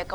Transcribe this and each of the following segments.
1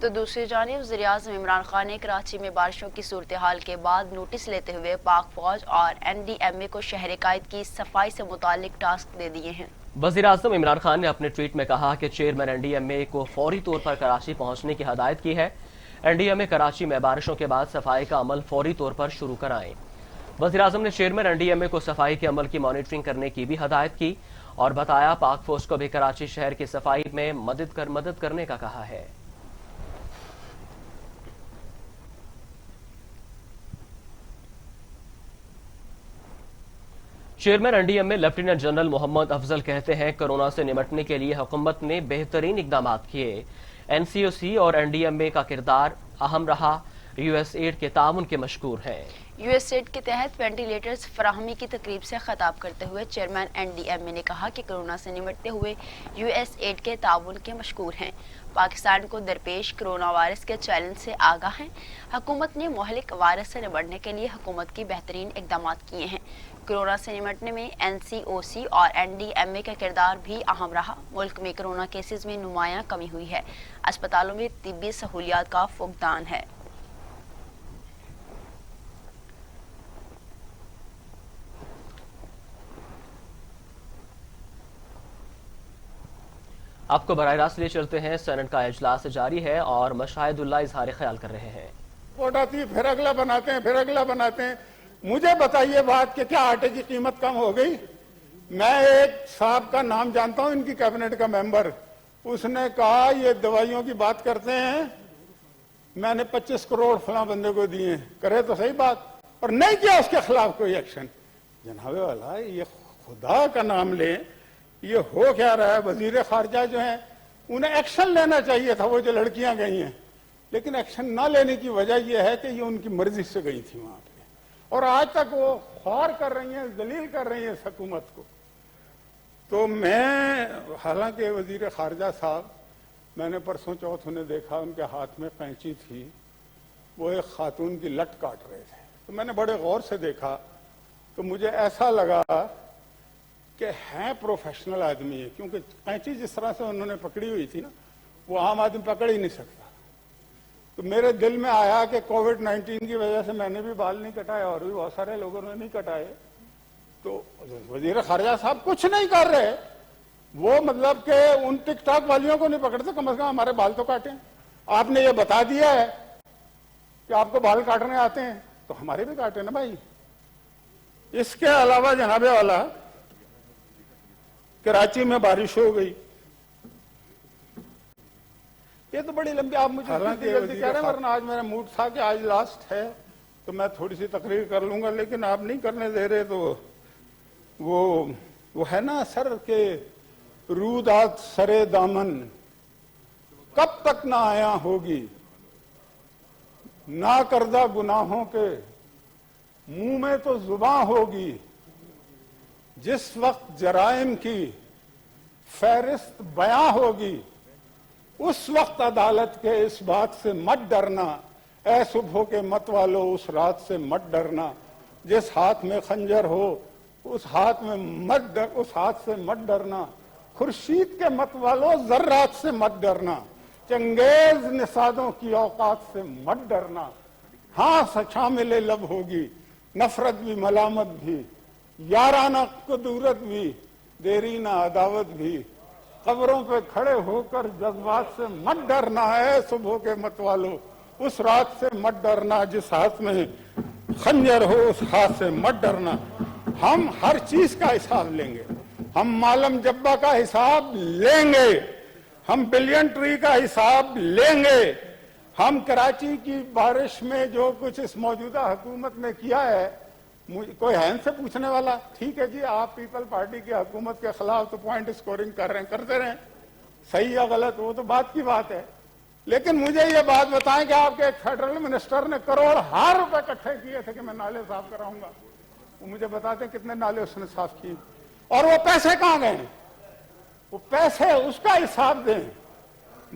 تو دوسری جانب وزیراعظم عمران خان نے کراچی میں بارشوں کی صورتحال کے بعد نوٹس لیتے ہوئے پاک فوج اور NDMA کو شہر قائد کی صفائی سے متعلق ٹاسک دے دیے ہیں۔ وزیراعظم عمران خان نے اپنے ٹویٹ میں کہا کہ چیئرمین NDMA کو فوری طور پر کراچی پہنچنے کی ہدایت کی ہے۔ NDMA کراچی میں بارشوں کے بعد صفائی کا عمل فوری طور پر شروع کرائیں۔ وزیراعظم نے چیئرمین NDMA کو صفائی کے عمل کی مانیٹرنگ کرنے کی بھی ہدایت کی اور بتایا پاک فوج کو بھی کراچی شہر کی صفائی میں مدد کرنے کا کہا ہے۔ چیئرمین NDMA لیفٹیننٹ جنرل محمد افضل کہتے ہیں کورونا سے نمٹنے کے لیے حکومت نے بہترین اقدامات کیے۔ NCOC اور NDMA کا کردار اہم رہا۔ USAID کے تعاون کے مشکور ہیں۔ USAID کے تحت وینٹیلیٹرز فراہمی کی تقریب سے خطاب کرتے ہوئے چیئرمین NDMA نے کہا کہ کورونا سے نمٹتے ہوئے USAID کے تعاون کے مشکور ہیں۔ پاکستان کو درپیش کرونا وائرس کے چیلنج سے آگاہ ہیں۔ حکومت نے مہلک وائرس سے نمٹنے کے لیے حکومت کی بہترین اقدامات کیے ہیں۔ کورونا سے نمٹنے میں NCOC اور NDMA کا کردار بھی اہم رہا۔ ملک میں کورونا کیسز میں نمایاں کمی ہوئی ہے۔ اسپتالوں میں طبی سہولیات کا فقدان ہے۔ آپ کو براہ راست لے چلتے ہیں۔ سینٹ کا اجلاس جاری ہے اور مشاہد اللہ اظہار خیال کر رہے ہیں۔ رپورٹ آتی ہے، پھر اگلا بناتے ہیں، پھر اگلا بناتے ہیں۔ مجھے بتائیے بات کہ کیا آٹے کی قیمت کم ہو گئی؟ میں ایک صاحب کا نام جانتا ہوں، ان کی کیبنٹ کا ممبر، اس نے کہا یہ دوائیوں کی بات کرتے ہیں، میں نے 25 کروڑ فلاں بندے کو دیے، کرے تو صحیح بات، اور نہیں کیا اس کے خلاف کوئی ایکشن۔ جناب والا یہ خدا کا نام لیں، یہ ہو کیا رہا ہے؟ وزیر خارجہ جو ہیں انہیں ایکشن لینا چاہیے تھا، وہ جو لڑکیاں گئی ہیں، لیکن ایکشن نہ لینے کی وجہ یہ ہے کہ یہ ان کی مرضی سے گئی تھی وہاں پہ، اور آج تک وہ خوار کر رہی ہیں، ذلیل کر رہی ہیں اس حکومت کو۔ تو میں حالانکہ وزیر خارجہ صاحب، میں نے پرسوں چوتھ انہیں دیکھا، ان کے ہاتھ میں قینچی تھی، وہ ایک خاتون کی لٹ کاٹ رہے تھے، تو میں نے بڑے غور سے دیکھا تو مجھے ایسا لگا کہ ہیں پروفیشنل آدمی ہے، کیونکہ قینچی جس طرح سے انہوں نے پکڑی ہوئی تھی نا، وہ عام آدمی پکڑ ہی نہیں سکتا۔ تو میرے دل میں آیا کہ کووڈ-19 کی وجہ سے میں نے بھی بال نہیں کٹائے اور بھی بہت سارے لوگوں نے نہیں کٹائے، تو وزیر خارجہ صاحب کچھ نہیں کر رہے، وہ مطلب کہ ان ٹک ٹاک والیوں کو نہیں پکڑتے، کم از کم ہمارے بال تو کاٹیں۔ آپ نے یہ بتا دیا ہے کہ آپ کو بال کاٹنے آتے ہیں تو ہمارے بھی کاٹیں نا بھائی۔ اس کے علاوہ جناب والا کراچی میں بارش ہو گئی، یہ تو بڑی لمبی، آپ مجھے جلدی کہہ رہے ہیں، ورنہ آج میرا موڈ تھا کہ آج لاسٹ ہے تو میں تھوڑی سی تقریر کر لوں گا، لیکن آپ نہیں کرنے دے رہے، تو وہ ہے نا سر کے رودات سرے دامن کب تک نہ آیا ہوگی، نہ کردہ گناہوں کے منہ میں تو زباں ہوگی، جس وقت جرائم کی فہرست بیاں ہوگی، اس وقت عدالت کے اس بات سے مت ڈرنا، اے صبح کے مت والو اس رات سے مت ڈرنا، جس ہاتھ میں خنجر ہو اس ہاتھ سے مت ڈرنا، خورشید کے مت والو ذرات سے مت ڈرنا، چنگیز نژادوں کی اوقات سے مت ڈرنا، ہاں شامل لب ہوگی نفرت بھی ملامت بھی، یارانہ قدورت بھی دیرینہ عداوت بھی، قبروں پہ کھڑے ہو کر جذبات سے مت ڈرنا ہے، صبح کے مت والو اس رات سے مت ڈرنا، جس ہاتھ میں خنجر ہو اس ہاتھ سے مت ڈرنا۔ ہم ہر چیز کا حساب لیں گے، ہم معلم جبہ کا حساب لیں گے، ہم بلین ٹری کا حساب لیں گے، ہم کراچی کی بارش میں جو کچھ اس موجودہ حکومت نے کیا ہے، کوئی ہے ان سے پوچھنے والا؟ ٹھیک ہے جی، آپ پیپل پارٹی کی حکومت کے خلاف تو پوائنٹ اسکورنگ کر رہے ہیں، کرتے رہیں، صحیح یا غلط وہ تو بات کی بات ہے، لیکن مجھے یہ بات بتائیں کہ آپ کے ایک فیڈرل منسٹر نے کروڑ روپے اکٹھے کیے تھے کہ میں نالے صاف کراؤں گا، وہ مجھے بتاتے ہیں کتنے نالے اس نے صاف کیے، اور وہ پیسے کہاں گئے؟ وہ پیسے اس کا حساب دیں۔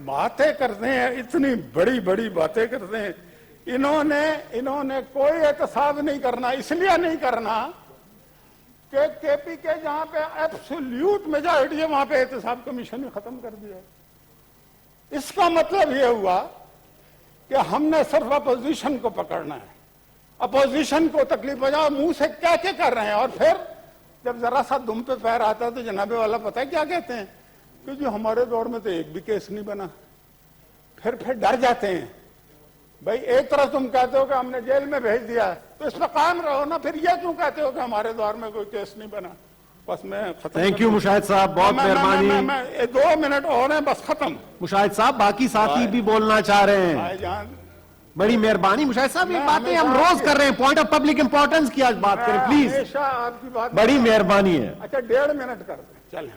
باتیں کرتے ہیں، اتنی بڑی بڑی باتیں کرتے ہیں، انہوں نے کوئی احتساب نہیں کرنا، اس لیے نہیں کرنا کہ کے پی کے جہاں پہ ایبسولوٹ میجارٹی ہے وہاں پہ احتساب کمیشن ہی ختم کر دیا ہے۔ اس کا مطلب یہ ہوا کہ ہم نے صرف اپوزیشن کو پکڑنا ہے، اپوزیشن کو تکلیف پہنچا، منہ سے کیا کیا کر رہے ہیں، اور پھر جب ذرا سا دم پہ پیر آتا ہے تو جناب والا پتہ ہے کیا کہتے ہیں کہ جو ہمارے دور میں تو ایک بھی کیس نہیں بنا، پھر ڈر جاتے ہیں۔ بھائی ایک طرف تم کہتے ہو کہ ہم نے جیل میں بھیج دیا ہے تو اس پہ قائم رہو نا، پھر یہ کیوں کہتے ہو کہ ہمارے دور میں کوئی کیس نہیں بنا؟ بس میں ختم۔ تھینک یو مشاہد صاحب، بہت مہربانی۔ میں 2 منٹ اور ہیں، بس ختم۔ مشاہد صاحب باقی ساتھی بھی بولنا چاہ رہے ہیں، بھائی جان بڑی مہربانی۔ مشاہد صاحب یہ باتیں ہم روز کر رہے ہیں، پوائنٹ آف پبلک امپورٹنس کی آج بات کریں پلیز، ہمیشہ آپ کی بات بڑی مہربانی ہے۔ اچھا 1.5 منٹ کر دیں، چلیں۔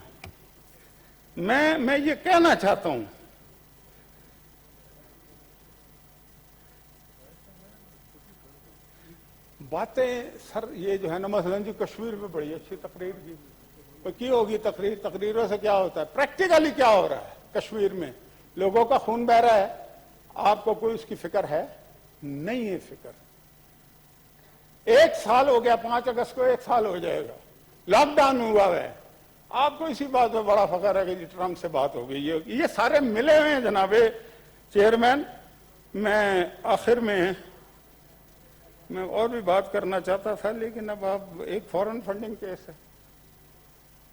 میں یہ کہنا چاہتا ہوں باتیں سر یہ جو ہے نا، مثلا جی کشمیر میں بڑی اچھی تقریر کی ہوگی، تقریروں سے کیا ہوتا ہے، پریکٹیکلی کیا ہو رہا ہے کشمیر میں؟ لوگوں کا خون بہ رہا ہے، آپ کو کوئی اس کی فکر ہے؟ نہیں ہے فکر۔ 1 سال ہو گیا، 5 اگست کو 1 سال ہو جائے گا، لاک ڈاؤن ہوا ہے، آپ کو اسی بات میں بڑا فخر ہے کہ جی ٹرمپ سے بات ہو گئی۔ یہ سارے ملے ہوئے ہیں جناب چیئرمین۔ میں آخر میں اور بھی بات کرنا چاہتا تھا، لیکن اب آپ ایک فورن فنڈنگ کیس ہے،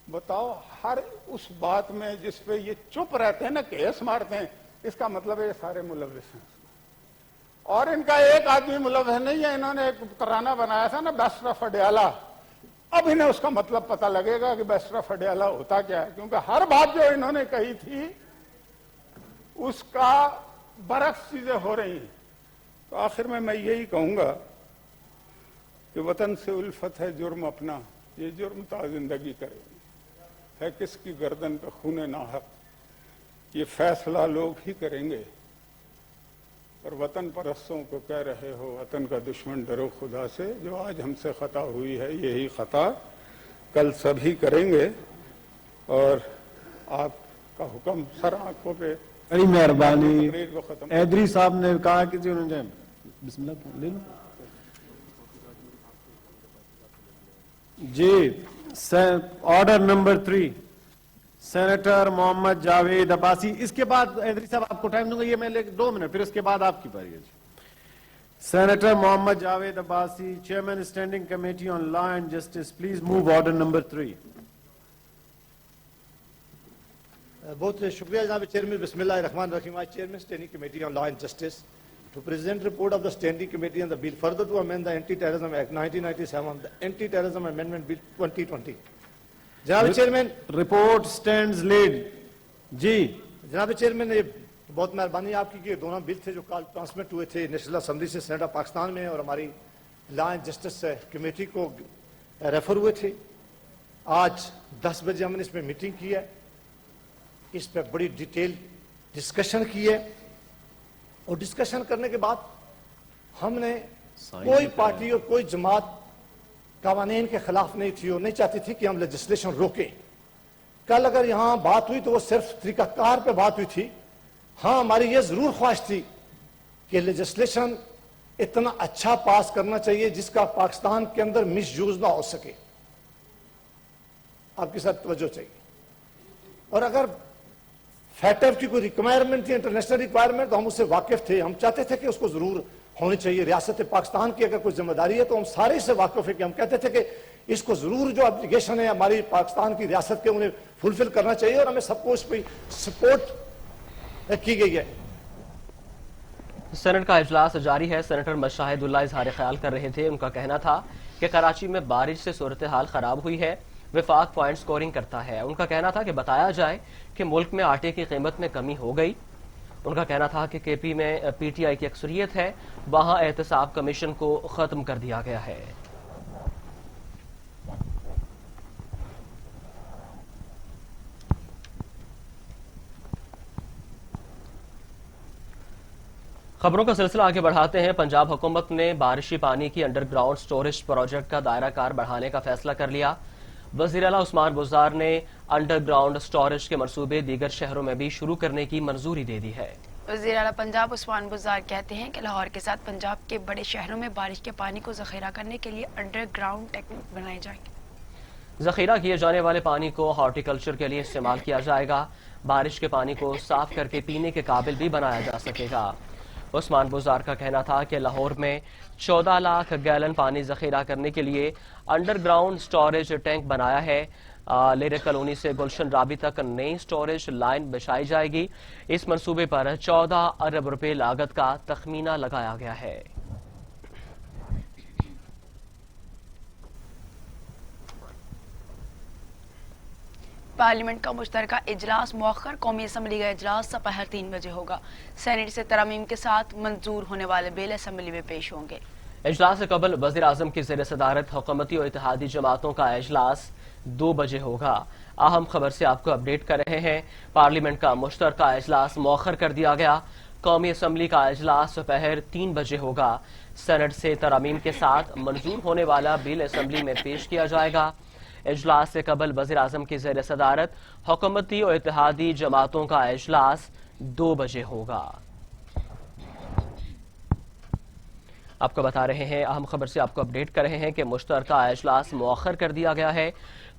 بتاؤ ہر اس بات میں جس پہ یہ چپ رہتے ہیں نا، کیس مارتے ہیں، اس کا مطلب ہے یہ سارے ملوث ہیں، اور ان کا ایک آدمی ملوث نہیں ہے۔ انہوں نے ایک ترانہ بنایا تھا نا، بیسٹ آف اڈیالہ، اب انہیں اس کا مطلب پتہ لگے گا کہ بیسٹ آف اڈیالہ ہوتا کیا ہے، کیونکہ ہر بات جو انہوں نے کہی تھی اس کا برعکس چیزیں ہو رہی ہیں۔ تو آخر میں یہی کہوں گا کہ وطن سے الفت ہے جرم اپنا، یہ جرم تا زندگی کرے گی، ہے کس کی گردن پہ خون ناحق، یہ فیصلہ لوگ ہی کریں گے۔ اور وطن پرستوں کو کہہ رہے ہو وطن کا دشمن ڈرو خدا سے، جو آج ہم سے خطا ہوئی ہے یہی خطا کل سبھی کریں گے۔ اور آپ کا حکم سر آنکھوں پہ، بڑی مہربانی۔ تقریر کو ختم۔ ایدری صاحب نے کہا کہ جی انہوں نے بسم اللہ لے لو جی۔ Order number 3 senator Muhammad Javed Abbasi. اس کے بعد ایدری صاحب آپ کو ٹائم دوں گا، یہ میں لے 2 منٹ، پھر اس کے بعد آپ کی باری ہے جی۔ Senator Muhammad Javed Abbasi, chairman standing committee on law and justice, please move order number 3۔ بہت شکریہ جناب چیئرمین۔ بسم اللہ الرحمن الرحیم۔ آج chairman standing committee on law and justice to present report of the standing committee on the bill further to amend the Anti-Terrorism Act 1997, the Anti-Terrorism Amendment Bill 2020. جناب chairman report stands lead جی۔ جناب chairman یہ بہت مہربانی آپ کی کہ دونوں بل تھے جو کال ٹرانسمٹ ہوئے تھے نیشنل اسمبلی سے سینیٹ آف پاکستان میں، اور ہماری لا اینڈ جسٹس کمیٹی کو ریفر ہوئے تھے۔ آج 10 بجے ہم نے اس میں میٹنگ کی ہے، اس پہ بڑی ڈیٹیل ڈسکشن کی ہے، اور ڈسکشن کرنے کے بعد ہم نے کوئی پارٹی اور کوئی جماعت قوانین کے خلاف نہیں تھی اور نہیں چاہتی تھی کہ ہم لیجسلیشن روکیں۔ کل اگر یہاں بات ہوئی تو وہ صرف طریقہ کار پہ بات ہوئی تھی۔ ہاں ہماری یہ ضرور خواہش تھی کہ لیجسلیشن اتنا اچھا پاس کرنا چاہیے جس کا پاکستان کے اندر مس یوز نہ ہو سکے، آپ کے ساتھ توجہ چاہیے۔ اور اگر فیٹر کی کوئی ریکوائرمنٹ تھی، انٹرنیشنل ریکوائرمنٹ، تو ہم اس سے واقف تھے، ہم چاہتے تھے کہ اس کو ضرور ہونی چاہیے۔ ریاست پاکستان کی اگر کوئی ذمہ داری ہے تو ہم سارے اس سے واقف ہیں کہ ہم کہتے تھے کہ اس کو ضرور جو اپلیکیشن ہے ہماری پاکستان کی ریاست کے انہیں فلفل کرنا چاہیے، اور ہمیں سب کو اس پہ سپورٹ کی گئی ہے۔ سینٹ کا اجلاس جاری ہے۔ سینیٹر مشاہد اللہ اظہار خیال کر رہے تھے۔ ان کا کہنا تھا کہ کراچی میں بارش سے صورتحال خراب ہوئی ہے، وفاق پوائنٹ سکورنگ کرتا ہے۔ ان کا کہنا تھا کہ بتایا جائے کہ ملک میں آٹے کی قیمت میں کمی ہو گئی۔ ان کا کہنا تھا کہ کے پی میں پی ٹی آئی کی اکثریت ہے، وہاں احتساب کمیشن کو ختم کر دیا گیا ہے۔ خبروں کا سلسلہ آگے بڑھاتے ہیں۔ پنجاب حکومت نے بارشی پانی کی انڈر گراؤنڈ سٹوریج پروجیکٹ کا دائرہ کار بڑھانے کا فیصلہ کر لیا۔ وزیر اعلیٰ عثمان بزدار نے انڈر گراؤنڈ سٹوریج کے منصوبے دیگر شہروں میں بھی شروع کرنے کی منظوری دے دی ہے۔ وزیر اعلیٰ پنجاب عثمان بزدار کہتے ہیں کہ لاہور کے ساتھ پنجاب کے بڑے شہروں میں بارش کے پانی کو ذخیرہ کرنے کے لیے انڈر گراؤنڈ ٹیکنک بنائے جائیں گے۔ ذخیرہ کیے جانے والے پانی کو ہارٹیکلچر کے لیے استعمال کیا جائے گا. بارش کے پانی کو صاف کر کے پینے کے قابل بھی بنایا جا سکے گا. عثمان بزار کا کہنا تھا کہ لاہور میں 14 لاکھ گیلن پانی ذخیرہ کرنے کے لیے انڈر گراؤنڈ سٹوریج ٹینک بنایا ہے. لیرک کالونی سے گلشن رابی تک نئی سٹوریج لائن بچھائی جائے گی. اس منصوبے پر 14 ارب روپے لاگت کا تخمینہ لگایا گیا ہے. پارلیمنٹ کا مشترکہ اجلاس مؤخر. قومی اسمبلی کا اجلاس دوپہر 3 بجے ہوگا. سینیٹ سے ترامیم کے ساتھ منظور ہونے والے بل اسمبلی میں پیش ہوں گے. اجلاس سے قبل وزیر اعظم کی زیر صدارت حکومتی اور اتحادی جماعتوں کا اجلاس 2 بجے ہوگا. اہم خبر سے آپ کو اپڈیٹ کر رہے ہیں. پارلیمنٹ کا مشترکہ اجلاس مؤخر کر دیا گیا. قومی اسمبلی کا اجلاس دوپہر 3 بجے ہوگا. سینیٹ سے ترامیم کے ساتھ منظور ہونے والا بل اسمبلی میں پیش کیا جائے گا. اجلاس سے قبل وزیر اعظم کی زیر صدارت حکومتی اور اتحادی جماعتوں کا اجلاس 2 بجے ہوگا. آپ کو بتا رہے ہیں، اہم خبر سے آپ کو اپڈیٹ کر رہے ہیں کہ مشترکہ اجلاس مؤخر کر دیا گیا ہے.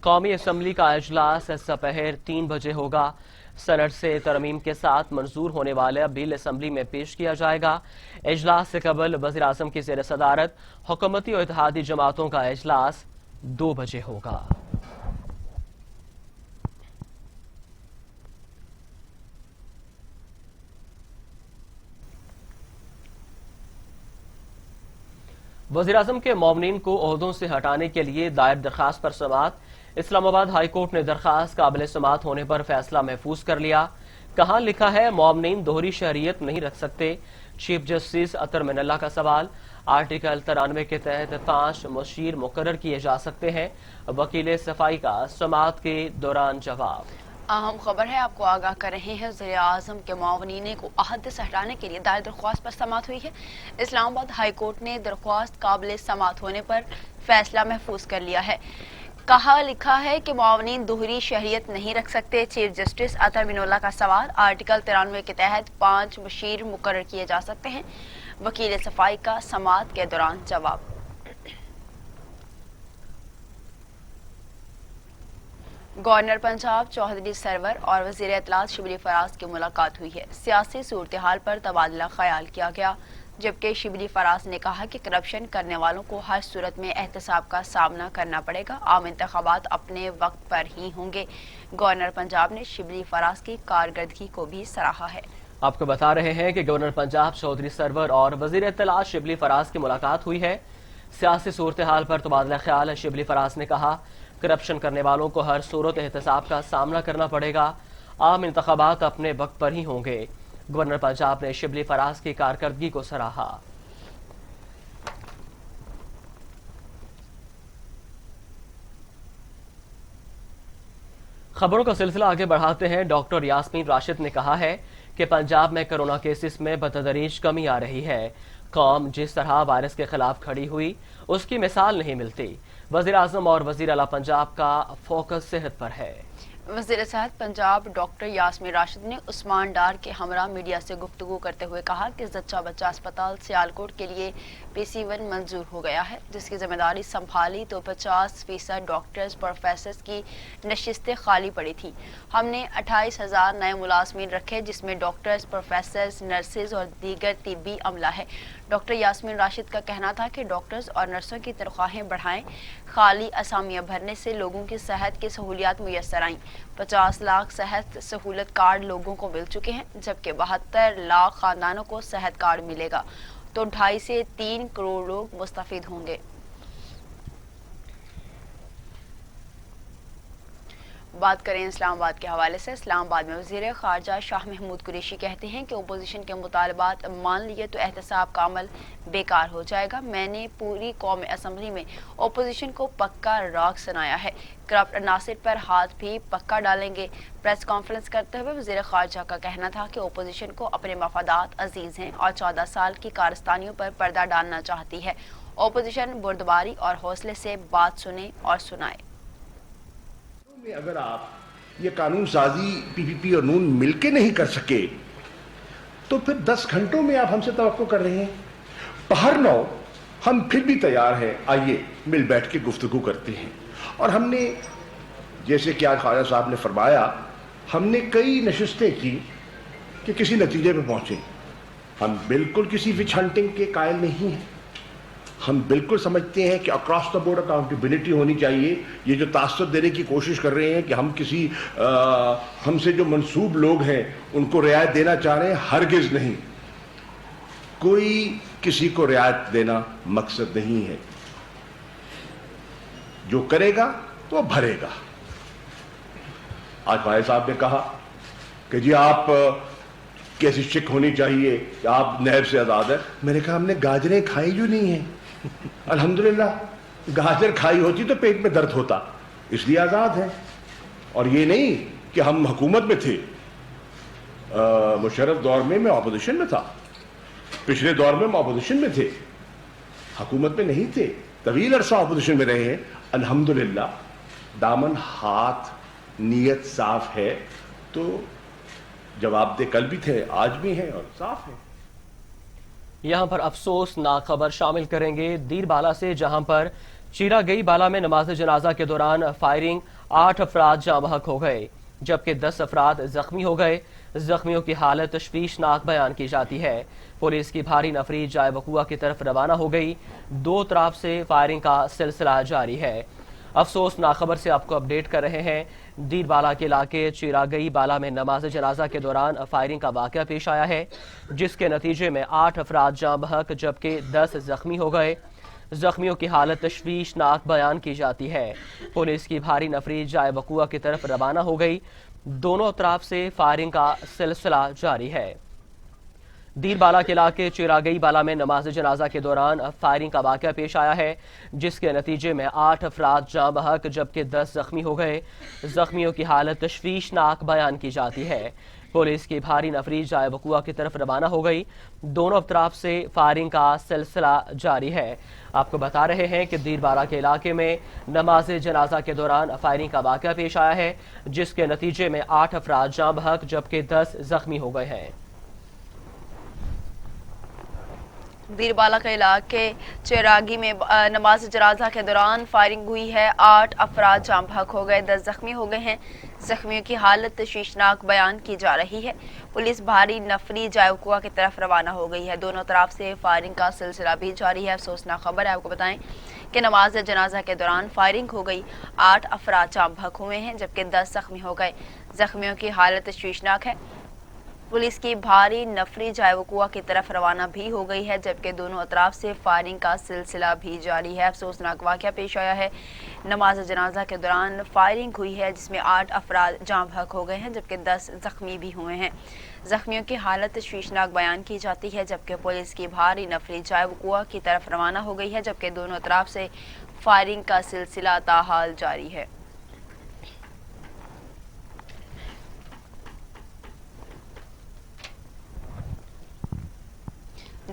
قومی اسمبلی کا اجلاس دوپہر 3 بجے ہوگا. سینیٹ سے ترمیم کے ساتھ منظور ہونے والا بل اسمبلی میں پیش کیا جائے گا. اجلاس سے قبل وزیر اعظم کی زیر صدارت حکومتی اور اتحادی جماعتوں کا اجلاس 2 بجے ہوگا. وزیر اعظم کے معاونین کو عہدوں سے ہٹانے کے لیے دائر درخواست پر سماعت. اسلام آباد ہائی کورٹ نے درخواست قابل سماعت ہونے پر فیصلہ محفوظ کر لیا. کہاں لکھا ہے معاونین دوہری شہریت نہیں رکھ سکتے؟ چیف جسٹس اطہر من اللہ کا سوال. آرٹیکل 93 کے تحت 5 مشیر مقرر کیے جا سکتے ہیں. وکیل صفائی کا سماعت کے دوران جواب. اہم خبر ہے، آپ کو آگاہ کر رہے ہیں. وزیر اعظم کے معاونین کو عہدے سے ہٹانے کے لیے دائر درخواست پر سماعت ہوئی ہے. اسلام آباد ہائی کورٹ نے درخواست قابل سماعت ہونے پر فیصلہ محفوظ کر لیا ہے. کہاں لکھا ہے کہ معاونین دوہری شہریت نہیں رکھ سکتے؟ چیف جسٹس اطہر من اللہ کا سوال. آرٹیکل 93 کے تحت 5 مشیر مقرر کیے جا سکتے ہیں. وکیل صفائی کا سماعت کے دوران جواب. گورنر پنجاب چودھری سرور اور وزیر اطلاعات شبلی فراز کی ملاقات ہوئی ہے. سیاسی صورتحال پر تبادلہ خیال کیا گیا، جبکہ شبلی فراز نے کہا کہ کرپشن کرنے والوں کو ہر صورت میں احتساب کا سامنا کرنا پڑے گا. عام انتخابات اپنے وقت پر ہی ہوں گے. گورنر پنجاب نے شبلی فراز کی کارکردگی کو بھی سراہا ہے. آپ کو بتا رہے ہیں کہ گورنر پنجاب چودھری سرور اور وزیر اطلاعات شبلی فراز کی ملاقات ہوئی ہے. سیاسی صورتحال پر تبادلہ خیال شبلی فراز نے کہا کرپشن کرنے والوں کو ہر صورت احتساب کا سامنا کرنا پڑے گا. عام انتخابات اپنے وقت پر ہی ہوں گے. گورنر پنجاب نے شبلی فراز کی کارکردگی کو سراہا. خبروں کا سلسلہ آگے بڑھاتے ہیں. ڈاکٹر یاسمین راشد نے کہا ہے کہ پنجاب میں کرونا کیسز میں بتدریج کمی آ رہی ہے. قوم جس طرح وائرس کے خلاف کھڑی ہوئی اس کی مثال نہیں ملتی. وزیر اعظم اور وزیر اعلیٰ پنجاب کا فوکس صحت پر ہے. وزیر صحت پنجاب ڈاکٹر یاسمین راشد نے عثمان ڈار کے ہمراہ میڈیا سے گفتگو کرتے ہوئے کہا کہ زچہ بچہ اسپتال سیالکوٹ کے لیے PC1 منظور ہو گیا ہے، جس کی ذمہ داری سنبھالی تو 50% ڈاکٹرز پروفیسرز کی نشستیں خالی پڑی تھیں. ہم نے 28,000 نئے ملازمین رکھے، جس میں ڈاکٹرز، پروفیسرز، نرسز اور دیگر طبی عملہ ہے. ڈاکٹر یاسمین راشد کا کہنا تھا کہ ڈاکٹرز اور نرسوں کی تنخواہیں بڑھائیں. خالی اسامیاں بھرنے سے لوگوں کی صحت کی سہولیات میسر آئیں. 50 لاکھ صحت سہولت کارڈ لوگوں کو مل چکے ہیں، جبکہ 72 لاکھ خاندانوں کو صحت کارڈ ملے گا تو 2.5 سے 3 کروڑ لوگ مستفید ہوں گے. بات کریں اسلام آباد کے حوالے سے. اسلام آباد میں وزیر خارجہ شاہ محمود قریشی کہتے ہیں کہ اپوزیشن کے مطالبات مان لیے تو احتساب کا عمل بیکار ہو جائے گا. میں نے پوری قومی اسمبلی میں اپوزیشن کو پکا راگ سنایا ہے. کرپٹ عناصر پر ہاتھ بھی پکا ڈالیں گے. پریس کانفرنس کرتے ہوئے وزیر خارجہ کا کہنا تھا کہ اپوزیشن کو اپنے مفادات عزیز ہیں اور 14 سال کی کارستانیوں پر پردہ ڈالنا چاہتی ہے. اپوزیشن بردباری اور حوصلے سے بات سنے اور سنائے. اگر آپ یہ قانون سازی PPP اور نون مل کے نہیں کر سکے تو پھر 10 گھنٹوں میں آپ ہم سے توقع کر رہے ہیں. بہر نو ہم پھر بھی تیار ہیں، آئیے مل بیٹھ کے گفتگو کرتے ہیں. اور ہم نے جیسے کہ آج خواجہ صاحب نے فرمایا، ہم نے کئی نشستیں کی کہ کسی نتیجے پہ پہنچے. ہم بالکل کسی وچ ہنٹنگ کے قائل نہیں ہیں. ہم بالکل سمجھتے ہیں کہ اکراس دا بورڈ اکاؤنٹیبلٹی ہونی چاہیے. یہ جو تعصب دینے کی کوشش کر رہے ہیں کہ ہم کسی ہم سے جو منسوب لوگ ہیں ان کو رعایت دینا چاہ رہے ہیں، ہرگز نہیں. کوئی کسی کو رعایت دینا مقصد نہیں ہے. جو کرے گا وہ بھرے گا. آج بھائی صاحب نے کہا کہ جی آپ کیسی شک ہونی چاہیے کہ آپ نیب سے آزاد ہیں. میں نے کہا ہم نے گاجریں کھائی جو نہیں ہیں. الحمدللہ گاجر کھائی ہوتی تو پیٹ میں درد ہوتا، اس لیے آزاد ہیں. اور یہ نہیں کہ ہم حکومت میں تھے. مشرف دور میں اپوزیشن میں تھا، پچھلے دور میں اپوزیشن میں تھے، حکومت میں نہیں تھے. طویل عرصہ اپوزیشن میں رہے ہیں. الحمدللہ دامن ہاتھ نیت صاف ہے تو جواب دہ کل بھی تھے، آج بھی ہیں اور صاف ہے. یہاں پر افسوسناک خبر شامل کریں گے دیر بالا سے، جہاں پر چیرا گئی بالا میں نماز جنازہ کے دوران فائرنگ 8 افراد جاں بحق ہو گئے جبکہ 10 افراد زخمی ہو گئے. زخمیوں کی حالت تشویشناک بیان کی جاتی ہے. پولیس کی بھاری نفری جائے وقوع کی طرف روانہ ہو گئی. دو طرف سے فائرنگ کا سلسلہ جاری ہے. افسوسناک خبر سے آپ کو اپڈیٹ کر رہے ہیں. دیر بالا کے علاقے چیراگئی بالا میں نماز جنازہ کے دوران فائرنگ کا واقعہ پیش آیا ہے، جس کے نتیجے میں 8 افراد جاں بحق جبکہ 10 زخمی ہو گئے. زخمیوں کی حالت تشویشناک بیان کی جاتی ہے. پولیس کی بھاری نفری جائے وقوع کی طرف روانہ ہو گئی. دونوں طرف سے فائرنگ کا سلسلہ جاری ہے. دیر بالا کے علاقے چیراگئی بالا میں نماز جنازہ کے دوران فائرنگ کا واقعہ پیش آیا ہے، جس کے نتیجے میں 8 افراد جاں بحق جبکہ 10 زخمی ہو گئے. زخمیوں کی حالت تشویشناک بیان کی جاتی ہے. پولیس کی بھاری نفری جائے وقوع کی طرف روانہ ہو گئی. دونوں طرف سے فائرنگ کا سلسلہ جاری ہے. آپ کو بتا رہے ہیں کہ دیر بالا کے علاقے میں نماز جنازہ کے دوران فائرنگ کا واقعہ پیش آیا ہے، جس کے نتیجے میں 8 افراد جاں بحق جبکہ 10 زخمی ہو گئے ہیں. دیر بالا کے علاقے چیراگی میں نماز جنازہ کے دوران فائرنگ ہوئی ہے. 8 افراد جاں بحق ہو گئے، 10 زخمی ہو گئے ہیں. زخمیوں کی حالت تشویشناک بیان کی جا رہی ہے. پولیس بھاری نفری جائے وقوع کی طرف روانہ ہو گئی ہے. دونوں طرف سے فائرنگ کا سلسلہ بھی جاری ہے. افسوسناک خبر ہے، آپ کو بتائیں کہ نماز جنازہ کے دوران فائرنگ ہو گئی. 8 افراد جاں بحق ہوئے ہیں جبکہ 10 زخمی ہو گئے. زخمیوں کی حالت تشویشناک ہے. پولیس کی بھاری نفری جائے وقوع کی طرف روانہ بھی ہو گئی ہے جبکہ دونوں اطراف سے فائرنگ کا سلسلہ بھی جاری ہے. افسوسناک واقعہ پیش آیا ہے. نماز جنازہ کے دوران فائرنگ ہوئی ہے جس میں 8 افراد جاں بحق ہو گئے ہیں جبکہ 10 زخمی بھی ہوئے ہیں. زخمیوں کی حالت تشویشناک بیان کی جاتی ہے جبکہ پولیس کی بھاری نفری جائے وقوع کی طرف روانہ ہو گئی ہے جبکہ دونوں اطراف سے فائرنگ کا سلسلہ تاحال جاری ہے.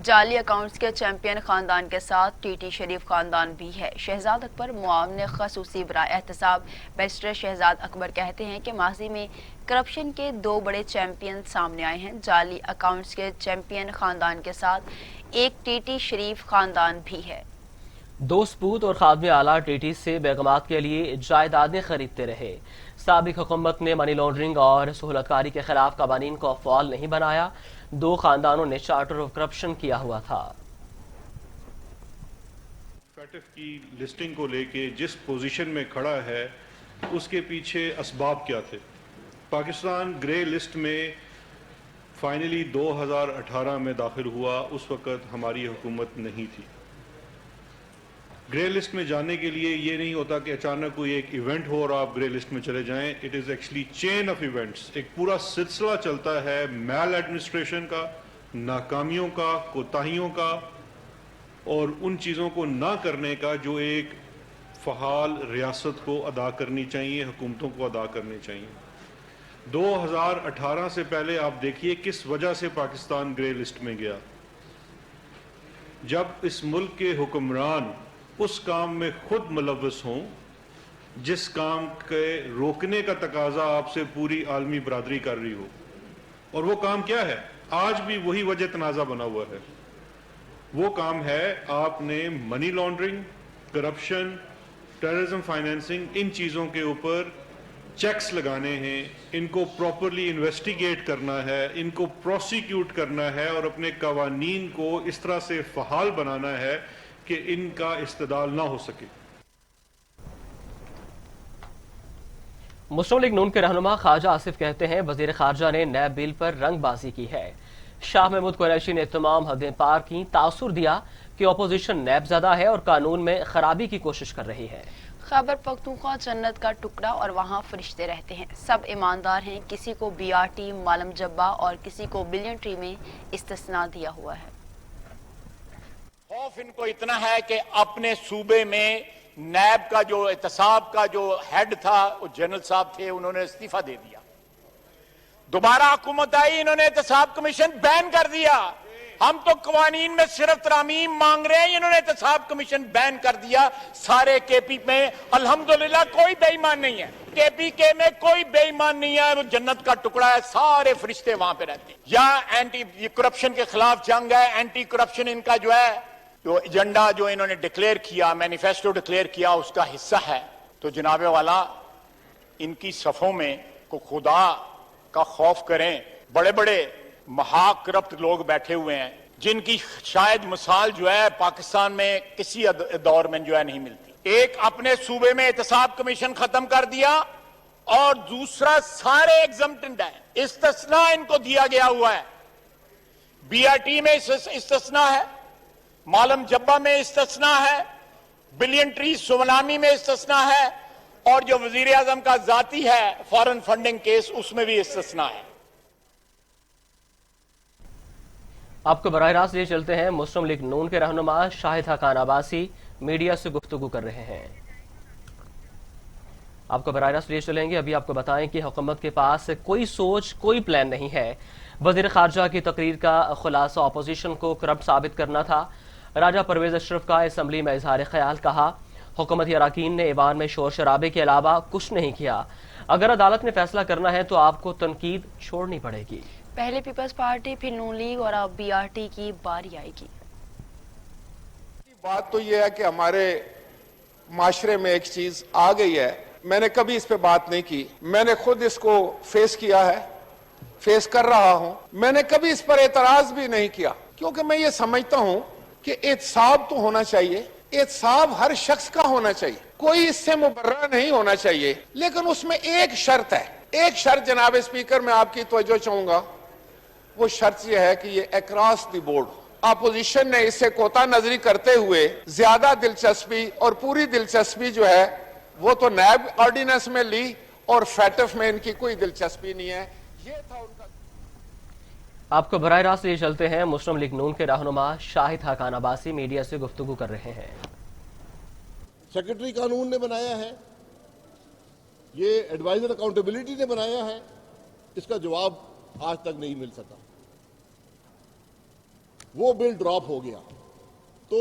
جعلی اکاؤنٹس کے چیمپئن خاندان کے ساتھ ٹی ٹی شریف خاندان بھی ہے. شہزاد اکبر معاون خصوصی برائے احتساب بیرسٹر شہزاد اکبر کہتے ہیں کہ ماضی میں کرپشن کے 2 بڑے چیمپئن سامنے آئے ہیں. جعلی اکاؤنٹس کے چیمپئن خاندان کے ساتھ ایک ٹی ٹی شریف خاندان بھی ہے. 2 سپوت اور خادم اعلیٰ ٹی ٹی سے بیگمات کے لیے جائیدادیں خریدتے رہے. سابق حکومت نے منی لانڈرنگ اور سہولت کاری کے خلاف قوانین کو فعال نہیں بنایا. 2 خاندانوں نے چارٹر آف کرپشن کیا ہوا تھا. فیٹف کی لسٹنگ کو لے کے جس پوزیشن میں کھڑا ہے اس کے پیچھے اسباب کیا تھے. پاکستان گرے لسٹ میں فائنلی 2018 میں داخل ہوا. اس وقت ہماری حکومت نہیں تھی. گرے لسٹ میں جانے کے لیے یہ نہیں ہوتا کہ اچانک کوئی ایک ایونٹ ہو اور آپ گرے لسٹ میں چلے جائیں. It is actually chain of events. ایک پورا سلسلہ چلتا ہے میل ایڈمنسٹریشن کا، ناکامیوں کا، کوتاہیوں کا اور ان چیزوں کو نہ کرنے کا جو ایک فعال ریاست کو ادا کرنی چاہیے، حکومتوں کو ادا کرنی چاہیے. 2018 سے پہلے آپ دیکھیے کس وجہ سے پاکستان گرے لسٹ میں گیا. جب اس ملک کے حکمران اس کام میں خود ملوث ہوں جس کام کے روکنے کا تقاضا آپ سے پوری عالمی برادری کر رہی ہو. اور وہ کام کیا ہے؟ آج بھی وہی وجہ تنازع بنا ہوا ہے. وہ کام ہے آپ نے money laundering, corruption, terrorism financing, ان چیزوں کے اوپر چیکس لگانے ہیں، ان کو پراپرلی انویسٹیگیٹ کرنا ہے، ان کو پروسیکیوٹ کرنا ہے اور اپنے قوانین کو اس طرح سے فعال بنانا ہے کہ ان کا استعدال نہ ہو سکے۔ مسلم لیگ نون کے رہنما خواجہ آصف کہتے ہیں وزیر خارجہ نے نیب بل پر رنگ بازی کی ہے۔ شاہ محمود قریشی نے تمام حدیں پار کی، تاثر دیا کہ اپوزیشن نیب زدہ ہے اور قانون میں خرابی کی کوشش کر رہی ہے۔ خیبر پختونخوا جنت کا ٹکڑا اور وہاں فرشتے رہتے ہیں، سب ایماندار ہیں، کسی کو بی آر ٹی مالم جبہ اور کسی کو بلین ٹری میں استثناء دیا ہوا ہے۔ خوف ان کو اتنا ہے کہ اپنے صوبے میں نیب کا جو احتساب کا جو ہیڈ تھا وہ جنرل صاحب تھے، انہوں نے استعفیٰ دے دیا، دوبارہ حکومت آئی، انہوں نے احتساب کمیشن بین کر دیا۔ ہم تو قوانین میں صرف ترامیم مانگ رہے ہیں، انہوں نے احتساب کمیشن بین کر دیا۔ سارے کے پی میں الحمدللہ کوئی بے ایمان نہیں ہے، کے پی کے میں کوئی بے ایمان نہیں ہے، وہ جنت کا ٹکڑا ہے، سارے فرشتے وہاں پہ رہتے ہیں۔ یا اینٹی کرپشن کے خلاف جنگ ہے، اینٹی کرپشن ان کا جو ہے جو ایجنڈا جو انہوں نے ڈکلیئر کیا، مینیفیسٹو ڈکلیئر کیا، اس کا حصہ ہے۔ تو جناب والا ان کی صفوں میں کو خدا کا خوف کریں، بڑے بڑے مہا کرپٹ لوگ بیٹھے ہوئے ہیں جن کی شاید مثال جو ہے پاکستان میں کسی دور میں جو ہے نہیں ملتی۔ ایک اپنے صوبے میں احتساب کمیشن ختم کر دیا اور دوسرا سارے ایگزمپٹڈ ہیں، استثناء ان کو دیا گیا ہوا ہے۔ بی آر ٹی میں استثناء ہے، مالم جبہ میں استثناء ہے، بلین ٹری سونامی میں استثناء ہے، اور جو وزیر اعظم کا ذاتی ہے فارن فنڈنگ کیس اس میں بھی استثناء ہے۔ آپ کو براہ راست لے چلتے ہیں، مسلم لیگ نون کے رہنما شاہد حقان عباسی میڈیا سے گفتگو کر رہے ہیں۔ آپ کو براہ راست لے چلیں گے، ابھی آپ کو بتائیں کہ حکومت کے پاس کوئی سوچ، کوئی پلان نہیں ہے۔ وزیر خارجہ کی تقریر کا خلاصہ اپوزیشن کو کرپٹ ثابت کرنا تھا۔ راجہ پرویز اشرف کا اسمبلی میں اظہار خیال، کہا حکومتی اراکین نے ایوان میں شور شرابے کے علاوہ کچھ نہیں کیا، اگر عدالت نے فیصلہ کرنا ہے تو آپ کو تنقید چھوڑنی پڑے گی۔ پہلے پیپلز پارٹی، پھر نون لیگ اور اب بی آر ٹی کی باری آئے گی۔ بات تو یہ ہے کہ ہمارے معاشرے میں ایک چیز آ گئی ہے، میں نے کبھی اس پہ بات نہیں کی، میں نے خود اس کو فیس کیا ہے، فیس کر رہا ہوں، میں نے کبھی اس پر اعتراض بھی نہیں کیا، کیونکہ میں یہ سمجھتا ہوں کہ احتساب تو ہونا چاہیے، احتساب ہر شخص کا ہونا چاہیے، کوئی اس سے مبرہ نہیں ہونا چاہیے، لیکن اس میں ایک شرط ہے، ایک شرط جناب اسپیکر میں آپ کی توجہ چاہوں گا، وہ شرط یہ ہے کہ یہ across the board who. Opposition نے اس سے کوتا نظری کرتے ہوئے زیادہ دلچسپی اور پوری دلچسپی جو ہے وہ تو نیب آرڈیننس میں لی اور فیٹف میں ان کی کوئی دلچسپی نہیں ہے، یہ تھا ان کا۔ آپ کو براہ راست لے چلتے ہیں، مسلم لیگ نون کے رہنما شاہد حقان عباسی میڈیا سے گفتگو کر رہے ہیں۔ سیکرٹری قانون نے بنایا ہے، یہ ایڈوائزر اکاؤنٹیبلٹی نے بنایا ہے، اس کا جواب آج تک نہیں مل سکا، وہ بل ڈراپ ہو گیا۔ تو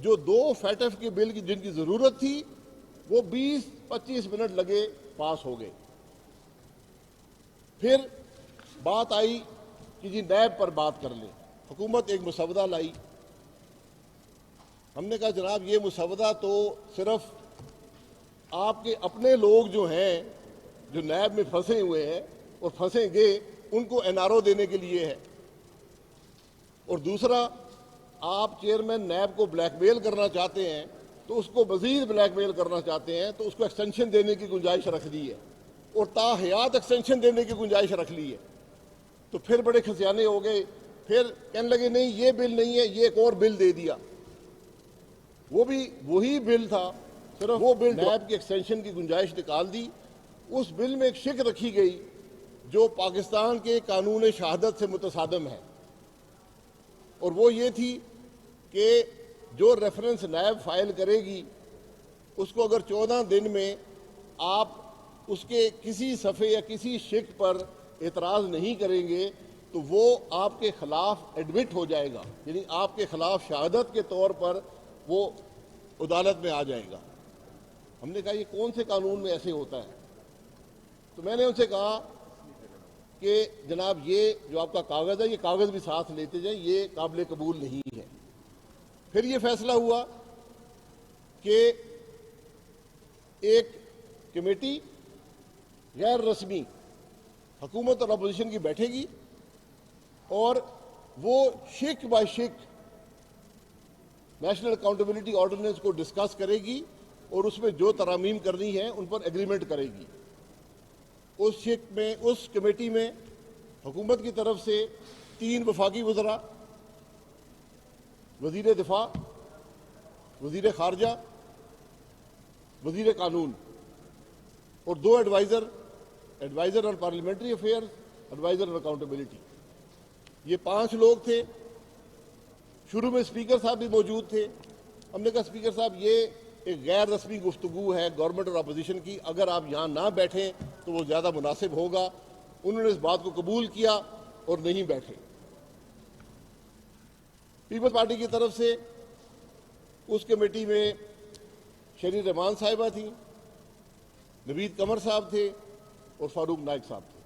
جو دو فیٹف کے بل کی جن کی ضرورت تھی وہ 20-25 منٹ لگے پاس ہو گئے۔ پھر بات آئی کہ جی نیب پر بات کر لیں، حکومت ایک مسودہ لائی، ہم نے کہا جناب یہ مسودہ تو صرف آپ کے اپنے لوگ جو ہیں جو نیب میں پھنسے ہوئے ہیں اور پھنسیں گے ان کو این آر او دینے کے لیے ہے، اور دوسرا آپ چیئرمین نیب کو بلیک میل کرنا چاہتے ہیں تو اس کو مزید بلیک میل کرنا چاہتے ہیں تو اس کو ایکسٹینشن دینے کی گنجائش رکھ دی ہے، اور تا حیات ایکسٹینشن دینے کی گنجائش رکھ لی ہے۔ تو پھر بڑے کھسیانے ہو گئے، پھر کہنے لگے نہیں یہ بل نہیں ہے، یہ ایک اور بل دے دیا، وہ بھی وہی بل تھا، صرف وہ بل نیب کی ایکسٹینشن کی گنجائش نکال دی۔ اس بل میں ایک شک رکھی گئی جو پاکستان کے قانون شہادت سے متصادم ہے، اور وہ یہ تھی کہ جو ریفرنس نیب فائل کرے گی اس کو اگر 14 دن میں آپ اس کے کسی صفحے یا کسی شک پر اعتراض نہیں کریں گے تو وہ آپ کے خلاف ایڈمٹ ہو جائے گا، یعنی آپ کے خلاف شہادت کے طور پر وہ عدالت میں آ جائے گا۔ ہم نے کہا یہ کون سے قانون میں ایسے ہوتا ہے؟ تو میں نے ان سے کہا کہ جناب یہ جو آپ کا کاغذ ہے یہ کاغذ بھی ساتھ لیتے جائیں، یہ قابل قبول نہیں ہے۔ پھر یہ فیصلہ ہوا کہ ایک کمیٹی غیر رسمی حکومت اور اپوزیشن کی بیٹھے گی اور وہ شک بائی شک نیشنل اکاؤنٹیبلٹی آرڈیننس کو ڈسکس کرے گی اور اس میں جو ترامیم کرنی ہے ان پر ایگریمنٹ کرے گی. اس کمیٹی میں حکومت کی طرف سے 3 وفاقی وزراء، وزیر دفاع، وزیر خارجہ، وزیر قانون اور 2 ایڈوائزر آن پارلیمنٹری افیئر، ایڈوائزر آن اکاؤنٹیبلٹی. یہ 5 لوگ تھے. شروع میں اسپیکر صاحب بھی موجود تھے. ہم نے کہا اسپیکر صاحب یہ ایک غیر رسمی گفتگو ہے گورنمنٹ اور اپوزیشن کی، اگر آپ یہاں نہ بیٹھیں تو وہ زیادہ مناسب ہوگا. انہوں نے اس بات کو قبول کیا اور نہیں بیٹھے. پیپلز پارٹی کی طرف سے اس کمیٹی میں شری رحمان صاحبہ تھیں، نوید قمر صاحب تھے اور فاروق نائک صاحب تھے.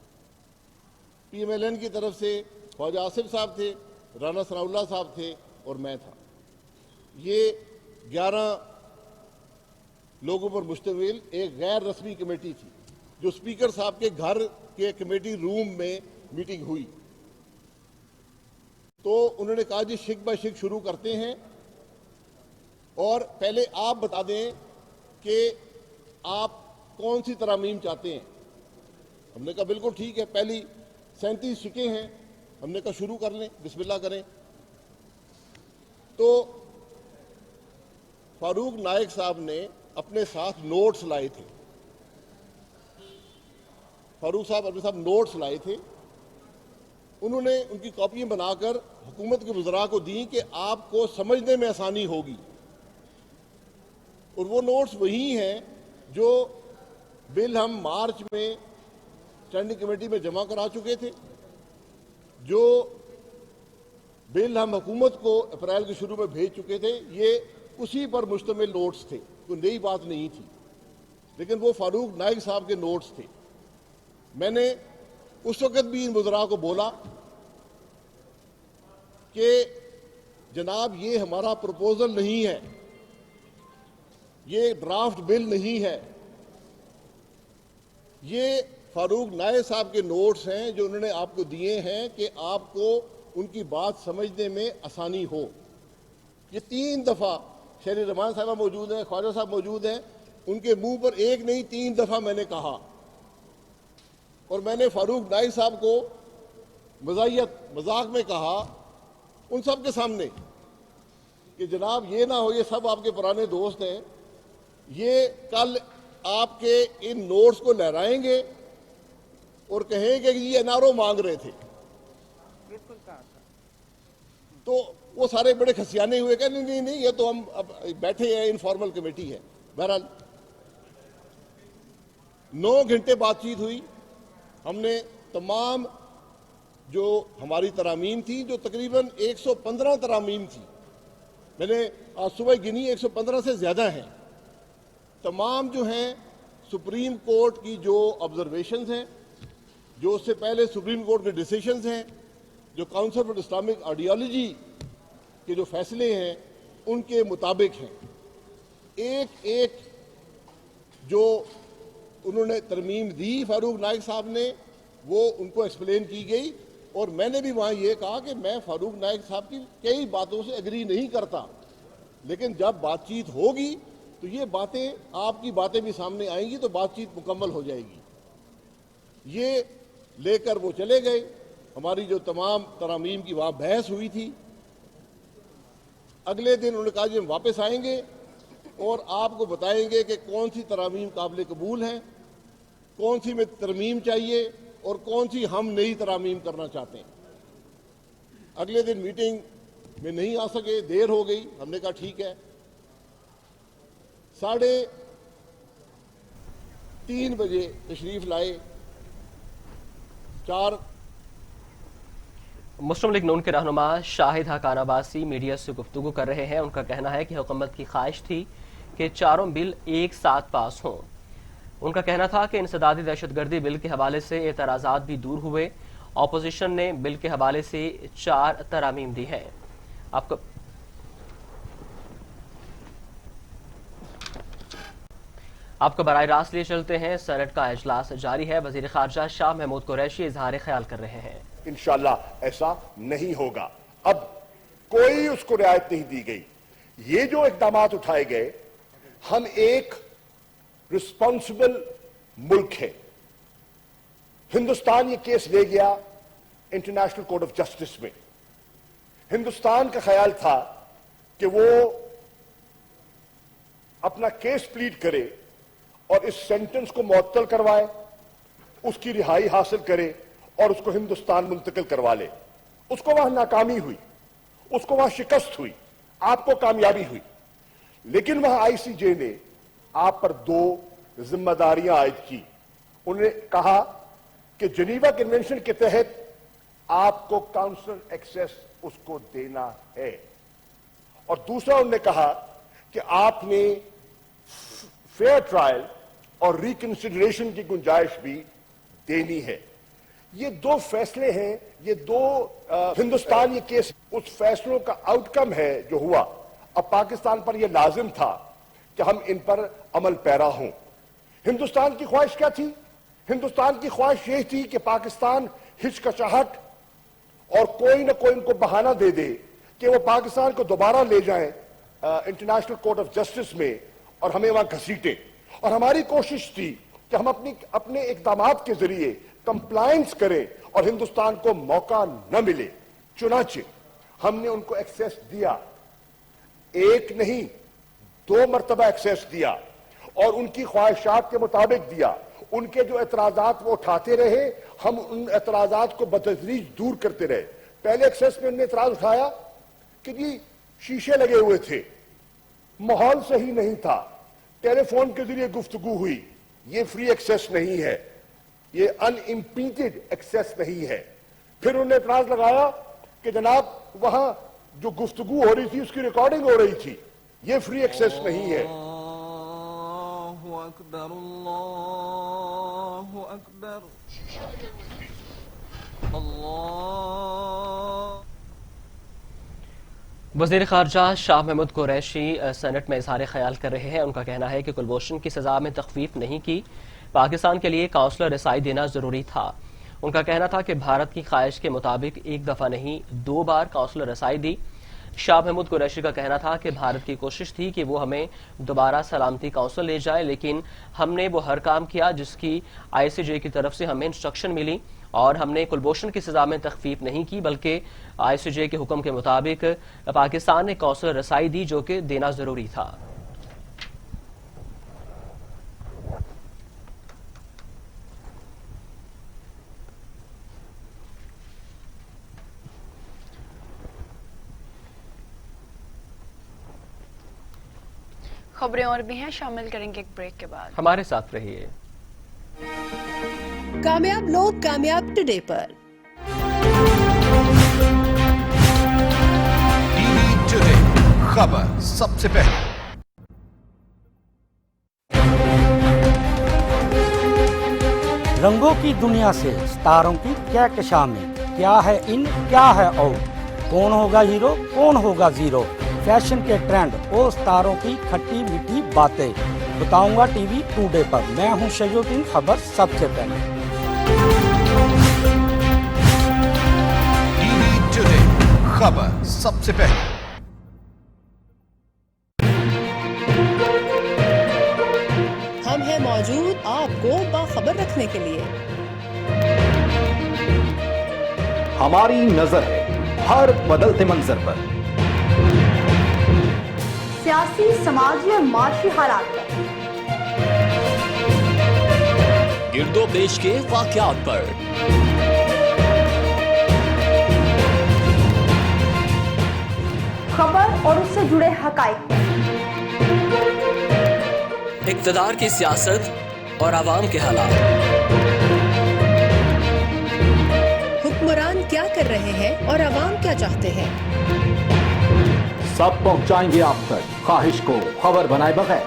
پی ایم ایل این کی طرف سے خواجہ آصف صاحب تھے، رانا ثناء اللہ صاحب تھے اور میں تھا. یہ 11 لوگوں پر مشتمل ایک غیر رسمی کمیٹی تھی جو اسپیکر صاحب کے گھر کے کمیٹی روم میں میٹنگ ہوئی. تو انہوں نے کہا جی شک بائی شک شروع کرتے ہیں اور پہلے آپ بتا دیں کہ آپ کون سی ترامیم چاہتے ہیں. ہم نے کہا بالکل ٹھیک ہے. پہلی 37 شکیں ہیں. ہم نے کہا شروع کر لیں، بسم اللہ کریں. تو فاروق نائک صاحب نے اپنے ساتھ نوٹس لائے تھے. فاروق صاحب اپنے ساتھ نوٹس لائے تھے. انہوں نے ان کی کاپیاں بنا کر حکومت کے وزراء کو دیں کہ آپ کو سمجھنے میں آسانی ہوگی. اور وہ نوٹس وہی ہیں جو بل ہم مارچ میں اسٹینڈنگ کمیٹی میں جمع کرا چکے تھے، جو بل ہم حکومت کو اپریل کے شروع میں بھیج چکے تھے. یہ اسی پر مشتمل نوٹس تھے، کوئی نئی بات نہیں تھی. لیکن وہ فاروق نائک صاحب کے نوٹس تھے. میں نے اس وقت بھی ان وزراء کو بولا کہ جناب یہ ہمارا پروپوزل نہیں ہے، یہ ڈرافٹ بل نہیں ہے، یہ فاروق نائک صاحب کے نوٹس ہیں جو انہوں نے آپ کو دیے ہیں کہ آپ کو ان کی بات سمجھنے میں آسانی ہو. یہ 3 دفعہ شری رحمان صاحبہ موجود ہیں، خواجہ صاحب موجود ہیں، ان کے منہ پر ایک نہیں 3 دفعہ میں نے کہا. اور میں نے فاروق نائک صاحب کو مذاق میں کہا ان سب کے سامنے کہ جناب یہ نہ ہو، یہ سب آپ کے پرانے دوست ہیں، یہ کل آپ کے ان نوٹس کو لہرائیں گے اور کہیں کہ یہ این آر او مانگ رہے تھے. تو وہ سارے بڑے کھسیانے ہوئے کہ نہیں یہ تو ہم اب بیٹھے ہیں، انفارمل کمیٹی ہے. بہرحال 9 گھنٹے بات چیت ہوئی. ہم نے تمام جو ہماری ترامیم تھی، جو تقریباً 115 ترامیم تھی، میں نے آج صبح گنی 115 سے زیادہ ہیں، تمام جو ہیں سپریم کورٹ کی جو آبزرویشنز ہیں، جو اس سے پہلے سپریم کورٹ کے ڈیسیشنز ہیں، جو کاؤنسل فار اسلامک آئیڈیالوجی کے جو فیصلے ہیں ان کے مطابق ہیں. ایک ایک جو انہوں نے ترمیم دی فاروق نائک صاحب نے، وہ ان کو ایکسپلین کی گئی. اور میں نے بھی وہاں یہ کہا کہ میں فاروق نائک صاحب کی کئی باتوں سے ایگری نہیں کرتا، لیکن جب بات چیت ہوگی تو یہ باتیں، آپ کی باتیں بھی سامنے آئیں گی تو بات چیت مکمل ہو جائے گی. یہ لے کر وہ چلے گئے. ہماری جو تمام ترامیم کی وہاں بحث ہوئی تھی. اگلے دن انہوں نے کہا جی ہم واپس آئیں گے اور آپ کو بتائیں گے کہ کون سی ترامیم قابل قبول ہیں، کون سی میں ترمیم چاہیے اور کون سی ہم نئی ترامیم کرنا چاہتے ہیں. اگلے دن میٹنگ میں نہیں آ سکے، دیر ہو گئی. ہم نے کہا ٹھیک ہے. 3:30 بجے تشریف لائے. 4 مسلم لیگ نون کے رہنما شاہد حقان عباسی میڈیا سے گفتگو کر رہے ہیں. ان کا کہنا ہے کہ حکومت کی خواہش تھی کہ چاروں بل ایک ساتھ پاس ہوں. ان کا کہنا تھا کہ انسدادی دہشت گردی بل کے حوالے سے اعتراضات بھی دور ہوئے. اپوزیشن نے بل کے حوالے سے 4 ترامیم دی ہیں. آپ کو براہ راست لیے چلتے ہیں. سینٹ کا اجلاس جاری ہے. وزیر خارجہ شاہ محمود قریشی اظہار خیال کر رہے ہیں. انشاءاللہ ایسا نہیں ہوگا. اب کوئی اس کو رعایت نہیں دی گئی. یہ جو اقدامات اٹھائے گئے, ہم ایک رسپانسبل ملک ہے. ہندوستان یہ کیس لے گیا انٹرنیشنل کورٹ آف جسٹس میں. ہندوستان کا خیال تھا کہ وہ اپنا کیس پلیڈ کرے اور اس سینٹنس کو معطل کروائے, اس کی رہائی حاصل کرے اور اس کو ہندوستان منتقل کروا لے. اس کو وہاں ناکامی ہوئی, اس کو وہاں شکست ہوئی, آپ کو کامیابی ہوئی. لیکن وہاں آئی سی جے نے آپ پر 2 ذمہ داریاں عائد کی. انہوں نے کہا کہ جنیوا کنونشن کے تحت آپ کو کاؤنسلر ایکسیس اس کو دینا ہے, اور دوسرا انہوں نے کہا کہ آپ نے فیئر ٹرائل اور ریکنسیڈریشن کی گنجائش بھی دینی ہے. یہ 2 فیصلے ہیں, یہ 2 ہندوستان یہ کیس اس فیصلوں کا آؤٹ کم ہے جو ہوا. اب پاکستان پر یہ لازم تھا کہ ہم ان پر عمل پیرا ہوں. ہندوستان کی خواہش کیا تھی؟ ہندوستان کی خواہش یہ تھی کہ پاکستان ہچکچاہٹ اور کوئی نہ کوئی ان کو بہانہ دے دے کہ وہ پاکستان کو دوبارہ لے جائیں انٹرنیشنل کورٹ آف جسٹس میں اور ہمیں وہاں گھسیٹیں. اور ہماری کوشش تھی کہ ہم اپنے اقدامات کے ذریعے کمپلائنس کریں اور ہندوستان کو موقع نہ ملے. چنانچہ ہم نے ان کو ایکسیس دیا, 1 نہیں 2 مرتبہ ایکسیس دیا, اور ان کی خواہشات کے مطابق دیا. ان کے جو اعتراضات وہ اٹھاتے رہے, ہم ان اعتراضات کو بتدریج دور کرتے رہے. پہلے ایکسیس میں انہوں نے اعتراض اٹھایا کہ جی شیشے لگے ہوئے تھے, ماحول صحیح نہیں تھا, ٹیلی فون کے ذریعے گفتگو ہوئی. یہ فری ایکسیس نہیں ہے, یہ ان امپیڈڈ ایکسیس نہیں ہے. پھر انہوں نے اعتراض لگایا کہ جناب وہاں جو گفتگو ہو رہی تھی اس کی ریکارڈنگ ہو رہی تھی, یہ فری ایکسیس نہیں ہے. اکبر اللہ اکبر اللہ. وزیر خارجہ شاہ محمود قریشی سینٹ میں اظہار خیال کر رہے ہیں. ان کا کہنا ہے کہ کلبھوشن کی سزا میں تخفیف نہیں کی, پاکستان کے لیے کاؤنسلر رسائی دینا ضروری تھا. ان کا کہنا تھا کہ بھارت کی خواہش کے مطابق 1 دفعہ نہیں 2 بار کاؤنسلر رسائی دی. شاہ محمود قریشی کا کہنا تھا کہ بھارت کی کوشش تھی کہ وہ ہمیں دوبارہ سلامتی کونسل لے جائے, لیکن ہم نے وہ ہر کام کیا جس کی آئی سی جے کی طرف سے ہمیں انسٹرکشن ملی, اور ہم نے کلبھوشن کی سزا میں تخفیف نہیں کی بلکہ آئی سی جے کے حکم کے مطابق پاکستان نے کونسلر رسائی دی جو کہ دینا ضروری تھا. خبریں اور بھی ہیں, شامل کریں گے ایک بریک کے بعد. ہمارے ساتھ رہیے. کامیاب لوگ کامیاب ٹوڈے پر. ٹی وی ٹوڈے خبر سب سے پہلے. رنگوں کی دنیا سے ستاروں کی کیا کشامیں, کیا ہے ان کیا ہے آؤٹ, کون ہوگا ہیرو کون ہوگا زیرو, فیشن کے ٹرینڈ اور ستاروں کی کھٹی میٹھی باتیں بتاؤں گا ٹی وی ٹوڈے پر. میں ہوں شیو الدین, خبر سب سے پہلے. ٹی وی ٹوڈے خبر سب سے پہلے. ہم ہیں موجود آپ کو باخبر رکھنے کے لیے. ہماری نظر ہے ہر بدلتے منظر پر, سیاسی سماجی اور معاشی حالات پر, گرد و پیش کے واقعات پر, خبر اور اس سے جڑے حقائق پر, اقتدار کی سیاست اور عوام کے حالات, حکمران کیا کر رہے ہیں اور عوام کیا چاہتے ہیں, سب پہنچائیں گے آپ تک خواہش کو خبر بنائے بغیر.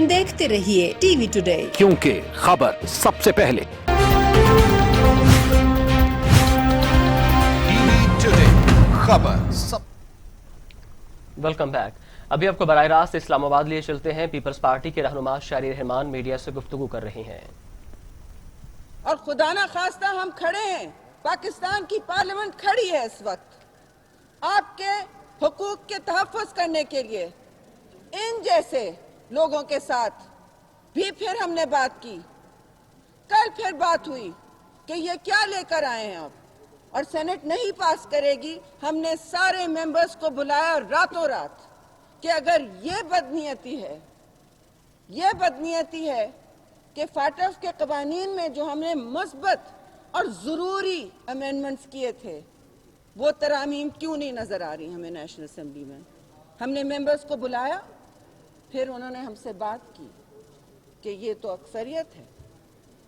دیکھتے رہیے ٹی وی ٹوڈے, کیونکہ خبر سب سے پہلے. ٹی وی ٹوڈے خبر سب. Welcome back. ابھی آپ کو براہ راست اسلام آباد لیے چلتے ہیں. پیپلز پارٹی کے رہنما شہری رحمان میڈیا سے گفتگو کر رہی ہیں. اور خدا نہ خواستہ ہم کھڑے ہیں, پاکستان کی پارلیمنٹ کھڑی ہے اس وقت آپ کے حقوق کے تحفظ کرنے کے لیے. ان جیسے لوگوں کے ساتھ بھی پھر ہم نے بات کی, کل پھر بات ہوئی کہ یہ کیا لے کر آئے ہیں آپ, اور سینٹ نہیں پاس کرے گی. ہم نے سارے ممبرز کو بلایا راتوں رات کہ اگر یہ بدنیتی ہے کہ فاٹف کے قوانین میں جو ہم نے مثبت اور ضروری امینڈمنٹس کیے تھے وہ ترامیم کیوں نہیں نظر آ رہی ہمیں نیشنل اسمبلی میں. ہم نے ممبرز کو بلایا, پھر انہوں نے ہم سے بات کی کہ یہ تو اکثریت ہے,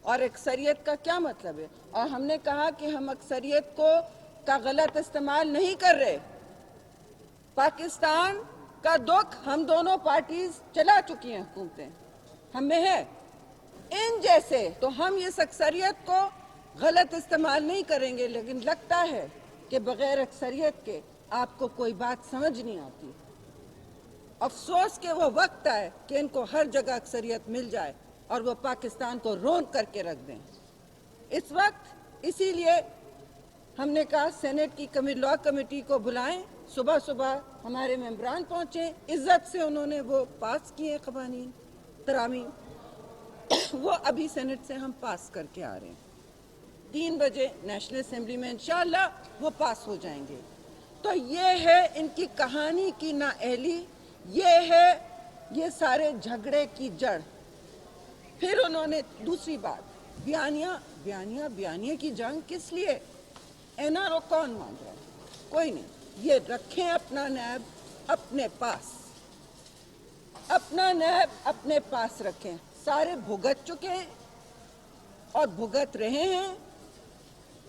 اور اکثریت کا کیا مطلب ہے, اور ہم نے کہا کہ ہم اکثریت کا غلط استعمال نہیں کر رہے. پاکستان کا دکھ ہم دونوں پارٹیز چلا چکی ہیں, حکومتیں ہم میں ہے. ان جیسے تو ہم اس اکثریت کو غلط استعمال نہیں کریں گے, لیکن لگتا ہے کہ بغیر اکثریت کے آپ کو کوئی بات سمجھ نہیں آتی. افسوس کہ وہ وقت آئے کہ ان کو ہر جگہ اکثریت مل جائے اور وہ پاکستان کو رون کر کے رکھ دیں. اس وقت اسی لیے ہم نے کہا سینٹ کی لا کمیٹی کو بلائیں. صبح صبح ہمارے ممبران پہنچے, عزت سے انہوں نے وہ پاس کیے قوانین ترامیم, وہ ابھی سینٹ سے ہم پاس کر کے آ رہے ہیں. 3 بجے نیشنل اسمبلی میں انشاءاللہ وہ پاس ہو جائیں گے. تو یہ ہے ان کی کہانی کی نااہلی, یہ ہے یہ سارے جھگڑے کی جڑ. پھر انہوں نے دوسری بات, بیانیہ کی جنگ کس لیے؟ NRO کون مانگ رہا ہے؟ کوئی نہیں. یہ رکھیں اپنا نیب اپنے پاس, اپنا نیب اپنے پاس رکھیں. سارے بھگت چکے ہیں اور بھگت رہے ہیں,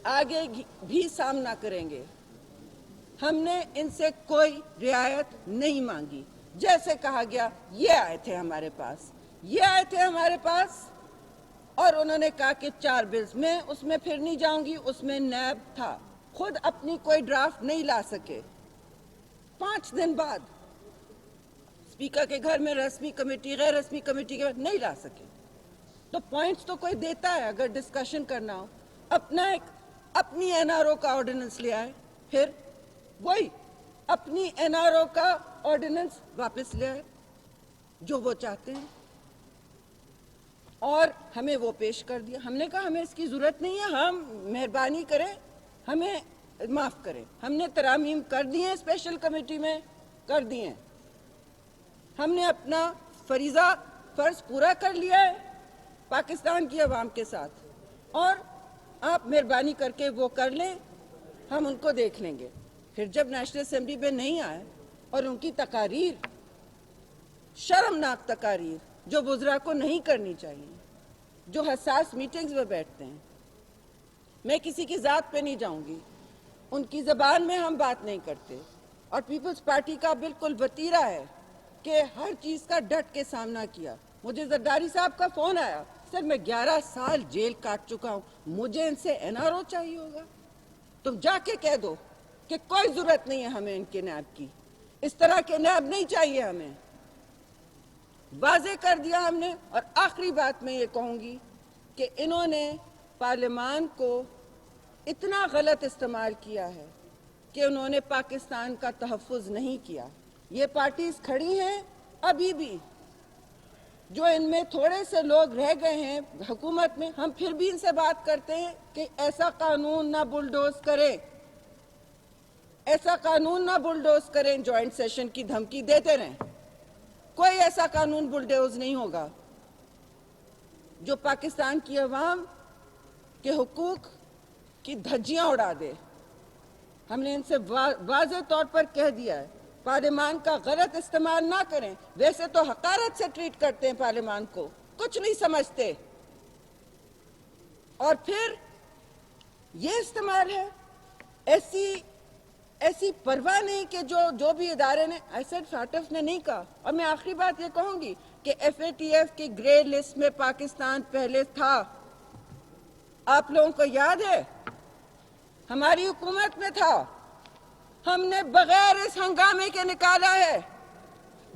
آگے بھی سامنا کریں گے. ہم نے ان سے کوئی رعایت نہیں مانگی. جیسے کہا گیا یہ آئے تھے ہمارے پاس اور انہوں نے کہا کہ 4 بلز, میں اس میں پھر نہیں جاؤں گی, اس میں نیب تھا, خود اپنی کوئی ڈرافٹ نہیں لا سکے. 5 دن بعد اسپیکر کے گھر میں رسمی کمیٹی غیر رسمی کمیٹی کے بعد نہیں لا سکے. تو پوائنٹس تو کوئی دیتا ہے اگر ڈسکشن کرنا ہو, اپنی NRO کا آرڈیننس لے آئے, پھر وہی اپنی NRO کا آرڈیننس واپس لے آئے جو وہ چاہتے ہیں, اور ہمیں وہ پیش کر دیا. ہم نے کہا ہمیں اس کی ضرورت نہیں ہے, ہم مہربانی کریں ہمیں معاف کریں. ہم نے ترامیم کر دی ہیں, اسپیشل کمیٹی میں کر دی ہیں. ہم نے اپنا فرض پورا کر لیا ہے پاکستان کی عوام کے ساتھ, اور آپ مہربانی کر کے وہ کر لیں, ہم ان کو دیکھ لیں گے. پھر جب نیشنل اسمبلی میں نہیں آئے اور ان کی تقاریر, شرمناک تقاریر جو وزراء کو نہیں کرنی چاہیے, جو حساس میٹنگز میں بیٹھتے ہیں, میں کسی کی ذات پہ نہیں جاؤں گی, ان کی زبان میں ہم بات نہیں کرتے. اور پیپلز پارٹی کا بالکل وتیرہ ہے کہ ہر چیز کا ڈٹ کے سامنا کیا. مجھے زرداری صاحب کا فون آیا, سر میں 11 سال جیل کاٹ چکا ہوں, مجھے ان سے NRO چاہیے ہوگا. تم جا کے کہہ دو کہ کوئی ضرورت نہیں ہے ہمیں ان کے نیب کی, اس طرح کے نیب نہیں چاہیے ہمیں. واضح کر دیا ہم نے. اور آخری بات میں یہ کہوں گی کہ انہوں نے پارلیمان کو اتنا غلط استعمال کیا ہے کہ انہوں نے پاکستان کا تحفظ نہیں کیا. یہ پارٹیز کھڑی ہیں ابھی بھی, جو ان میں تھوڑے سے لوگ رہ گئے ہیں حکومت میں, ہم پھر بھی ان سے بات کرتے ہیں کہ ایسا قانون نہ بلڈوز کریں, ایسا قانون نہ بلڈوز کریں. جوائنٹ سیشن کی دھمکی دیتے رہیں, کوئی ایسا قانون بلڈوز نہیں ہوگا جو پاکستان کی عوام کے حقوق کی دھجیاں اڑا دے. ہم نے ان سے واضح طور پر کہہ دیا ہے پارلیمان کا غلط استعمال نہ کریں. ویسے تو حقارت سے ٹریٹ کرتے ہیں پارلیمان کو, کچھ نہیں سمجھتے, اور پھر یہ استعمال ہے. ایسی پرواہ نہیں کہ جو بھی ادارے نے, فاٹف نے نہیں کہا. اور میں آخری بات یہ کہوں گی کہ FATF کی گرے لسٹ میں پاکستان پہلے تھا. آپ لوگوں کو یاد ہے, ہماری حکومت میں تھا, ہم نے بغیر اس ہنگامے کے نکالا ہے.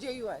JUI।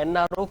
NRO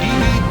TV